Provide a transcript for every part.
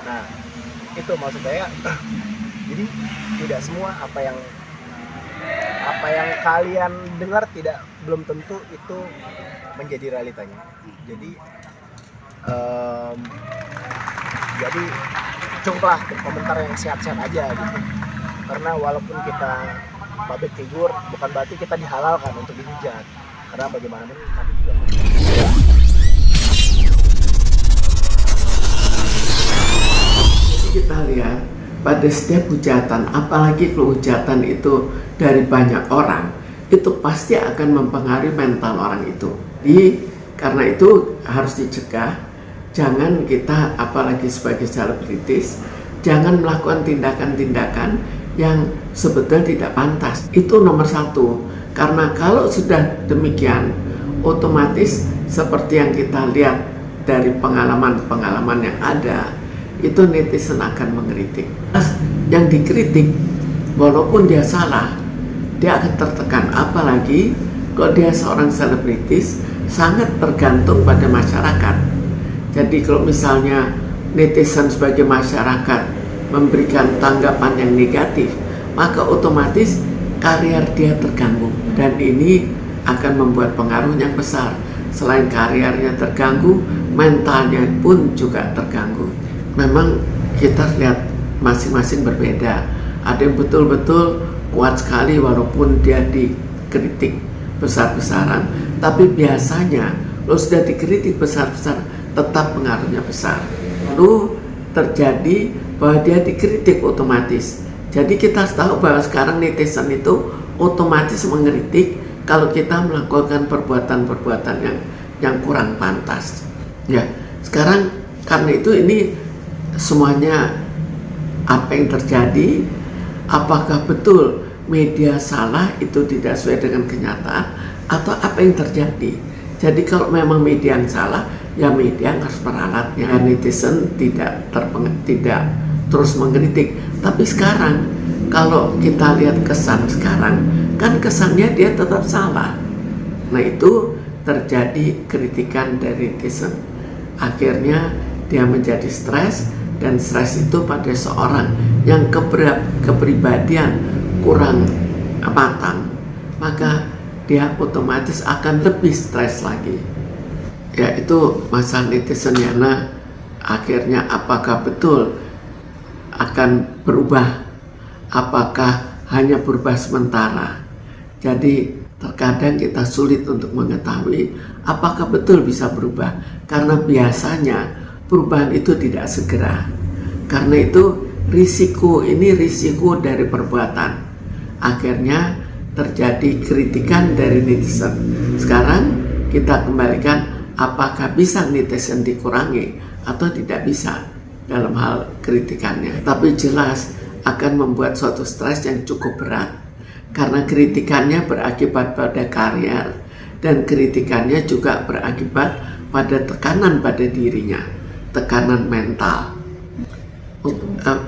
Nah, itu maksud saya. Jadi tidak semua apa yang kalian dengar belum tentu itu menjadi realitanya. Jadi jadi cukuplah berkomentar yang sehat-sehat aja gitu. Karena walaupun kita public figure, bukan berarti kita dihalalkan untuk dihujat. Karena bagaimanapun kami juga kita lihat pada setiap hujatan, apalagi kalau hujatan itu dari banyak orang, itu pasti akan mempengaruhi mental orang itu. Jadi karena itu harus dicegah. Jangan kita, apalagi sebagai selebritis, jangan melakukan tindakan-tindakan yang sebetulnya tidak pantas. Itu nomor satu. Karena kalau sudah demikian, otomatis seperti yang kita lihat dari pengalaman-pengalaman yang ada, itu netizen akan mengkritik. Yang dikritik, walaupun dia salah, dia akan tertekan. Apalagi kalau dia seorang selebritis, sangat tergantung pada masyarakat. Jadi kalau misalnya netizen sebagai masyarakat memberikan tanggapan yang negatif, maka otomatis karier dia terganggu. Dan ini akan membuat pengaruh yang besar. Selain kariernya terganggu, mentalnya pun juga terganggu. Memang kita lihat masing-masing berbeda. Ada yang betul-betul kuat sekali walaupun dia dikritik besar-besaran, tapi biasanya kalau sudah dikritik besar-besar tetap pengaruhnya besar. Lalu terjadi bahwa dia dikritik otomatis. Jadi kita harus tahu bahwa sekarang netizen itu otomatis mengkritik kalau kita melakukan perbuatan-perbuatan yang kurang pantas. Ya, sekarang karena itu ini semuanya apa yang terjadi, apakah betul media salah itu tidak sesuai dengan kenyataan atau apa yang terjadi. Jadi kalau memang media yang salah, ya media harus meralatnya. Netizen tidak terus mengkritik. Tapi sekarang kalau kita lihat kesan sekarang, kan kesannya dia tetap salah. Nah itu terjadi kritikan dari netizen. Akhirnya dia menjadi stres, dan stres itu pada seorang yang kepribadian kurang matang, maka dia otomatis akan lebih stres lagi. Ya itu masalah netizen ya. Nah, akhirnya apakah betul akan berubah? Apakah hanya berubah sementara? Jadi terkadang kita sulit untuk mengetahui apakah betul bisa berubah, karena biasanya perubahan itu tidak segera. Karena itu risiko dari perbuatan. Akhirnya terjadi kritikan dari netizen. Sekarang kita kembalikan, apakah bisa netizen dikurangi atau tidak bisa dalam hal kritikannya. Tapi jelas akan membuat suatu stres yang cukup berat, karena kritikannya berakibat pada karier, dan kritikannya juga berakibat pada tekanan pada dirinya, tekanan mental.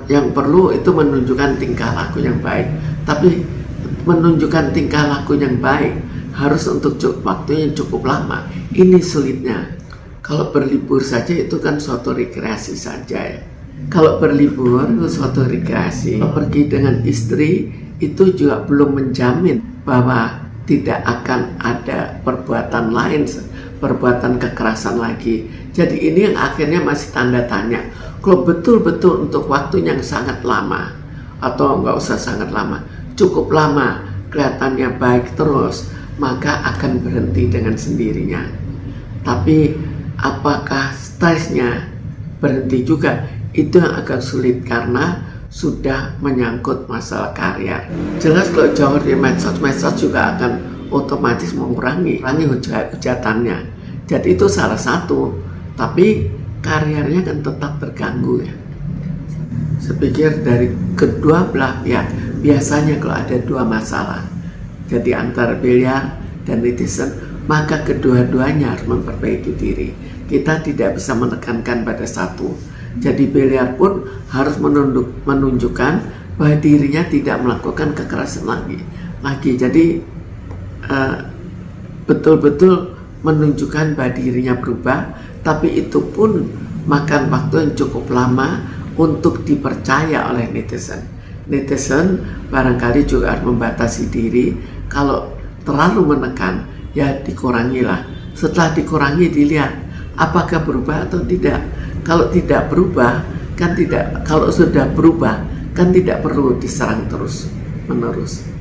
Yang perlu itu menunjukkan tingkah laku yang baik, tapi menunjukkan tingkah laku yang baik harus untuk waktu yang cukup lama. Ini sulitnya. Kalau berlibur saja itu kan suatu rekreasi saja ya. Kalau berlibur itu suatu rekreasi. Kalau pergi dengan istri itu juga belum menjamin bahwa tidak akan ada perbuatan lain, perbuatan kekerasan lagi. Jadi ini yang akhirnya masih tanda tanya. Kalau betul-betul untuk waktu yang sangat lama, atau nggak usah sangat lama, cukup lama, kelihatannya baik terus, maka akan berhenti dengan sendirinya. Tapi apakah stresnya berhenti juga? Itu yang agak sulit karena sudah menyangkut masalah karier. Jelas kalau jauh dari medsos juga akan otomatis mengurangi hujatannya. Jadi itu salah satu, tapi kariernya kan tetap terganggu ya. Saya pikir dari kedua belah pihak, biasanya kalau ada dua masalah, jadi antara biliar dan netizen, maka kedua-duanya harus memperbaiki diri. Kita tidak bisa menekankan pada satu. Jadi biliar pun harus menunjukkan bahwa dirinya tidak melakukan kekerasan lagi. Jadi betul-betul menunjukkan bahwa dirinya berubah, tapi itu pun makan waktu yang cukup lama untuk dipercaya oleh netizen. Netizen barangkali juga harus membatasi diri. Kalau terlalu menekan, ya dikurangilah. Setelah dikurangi, dilihat apakah berubah atau tidak. Kalau tidak berubah, kan tidak. Kalau sudah berubah, kan tidak perlu diserang terus menerus.